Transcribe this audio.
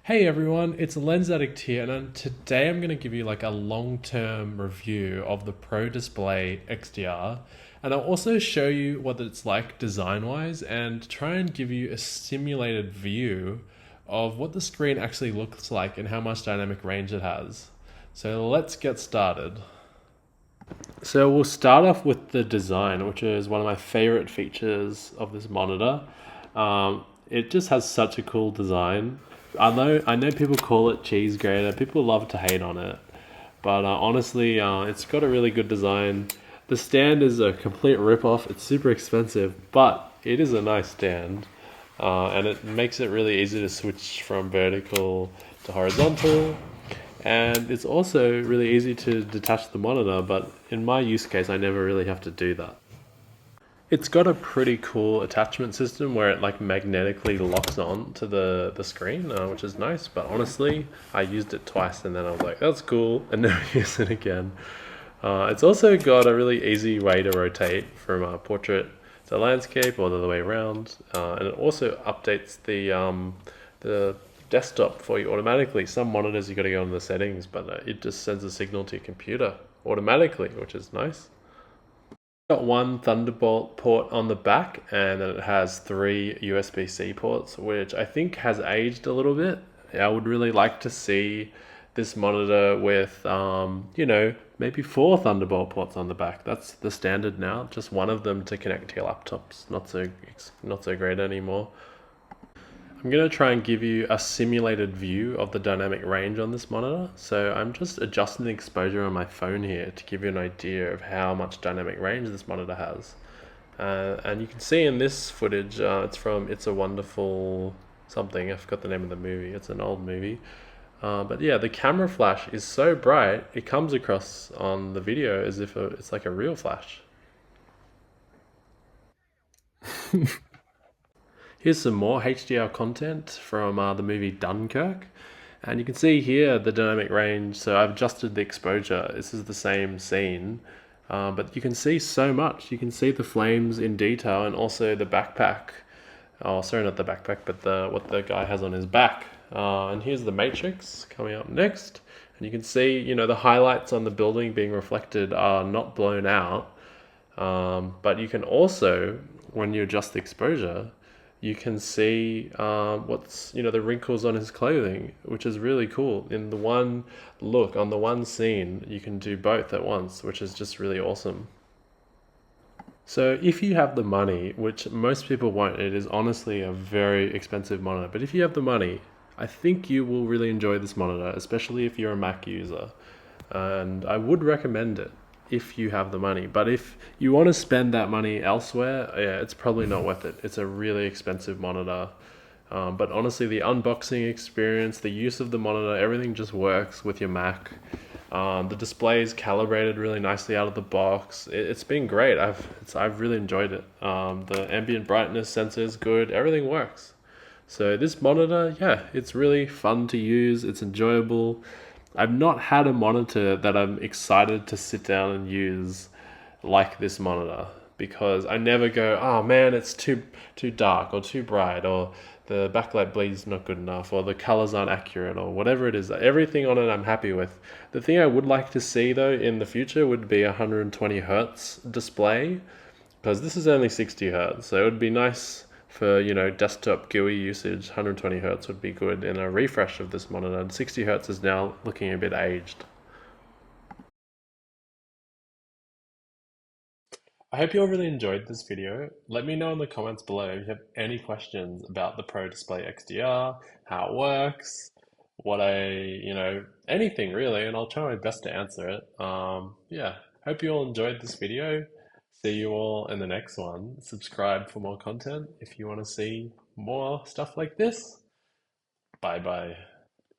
Hey everyone, it's Lens Addict here, and today I'm going to give you like a long-term review of the Pro Display XDR, and I'll also show you what it's like design-wise and try and give you a simulated view of what the screen actually looks like and how much dynamic range it has. So let's get started. So we'll start off with the design, which is one of my favorite features of this monitor. It just has such a cool design. I know people call it cheese grater. People love to hate on it, but honestly, it's got a really good design. The stand is a complete rip-off. It's super expensive, but it is a nice stand, and it makes it really easy to switch from vertical to horizontal. And it's also really easy to detach the monitor, but in my use case, I never really have to do that. It's got a pretty cool attachment system where it like magnetically locks on to the screen, which is nice. But honestly, I used it twice and then I was like, that's cool, and never use it again. It's also got a really easy way to rotate from a portrait to landscape or the other way around, and it also updates the desktop for you automatically. Some monitors you got to go into the settings, but it just sends a signal to your computer automatically, which is nice. Got one Thunderbolt port on the back, and then it has three USB-C ports, which I think has aged a little bit. I would really like to see this monitor with, maybe four Thunderbolt ports on the back. That's the standard now. Just one of them to connect to your laptops. Not so great anymore. I'm going to try and give you a simulated view of the dynamic range on this monitor. So I'm just adjusting the exposure on my phone here to give you an idea of how much dynamic range this monitor has. And you can see in this footage, it's from It's a Wonderful something. I forgot the name of the movie. It's an old movie. But yeah, the camera flash is so bright, it comes across on the video as if it's like a real flash. Here's some more HDR content from the movie Dunkirk. And you can see here the dynamic range. So I've adjusted the exposure. This is the same scene, but you can see so much. You can see the flames in detail and also the backpack. Oh, sorry, not the backpack, but what the guy has on his back. And here's the matrix coming up next. And you can see, the highlights on the building being reflected are not blown out. But you can also, when you adjust the exposure, you can see what's the wrinkles on his clothing, which is really cool. In the one look, on the one scene, you can do both at once, which is just really awesome. So if you have the money, which most people won't, it is honestly a very expensive monitor, but if you have the money, I think you will really enjoy this monitor, especially if you're a Mac user. And I would recommend it if you have the money. But if you want to spend that money elsewhere, yeah, it's probably not worth it. It's a really expensive monitor. But honestly, the unboxing experience, the use of the monitor, everything just works with your Mac. The display is calibrated really nicely out of the box. It's been great. I've really enjoyed it. The ambient brightness sensor is good. Everything works. So this monitor, yeah, it's really fun to use. It's enjoyable. I've not had a monitor that I'm excited to sit down and use like this monitor, because I never go, oh man, it's too dark or too bright, or the backlight bleed's not good enough, or the colors aren't accurate, or whatever it is. Everything on it I'm happy with. The thing I would like to see though in the future would be a 120 hertz display, because this is only 60 hertz, so it would be nice for desktop GUI usage. 120 hertz would be good in a refresh of this monitor. And 60 hertz is now looking a bit aged. I hope you all really enjoyed this video. Let me know in the comments below if you have any questions about the Pro Display XDR, how it works, anything really, and I'll try my best to answer it. Yeah, hope you all enjoyed this video. See you all in the next one. Subscribe for more content if you want to see more stuff like this. Bye bye.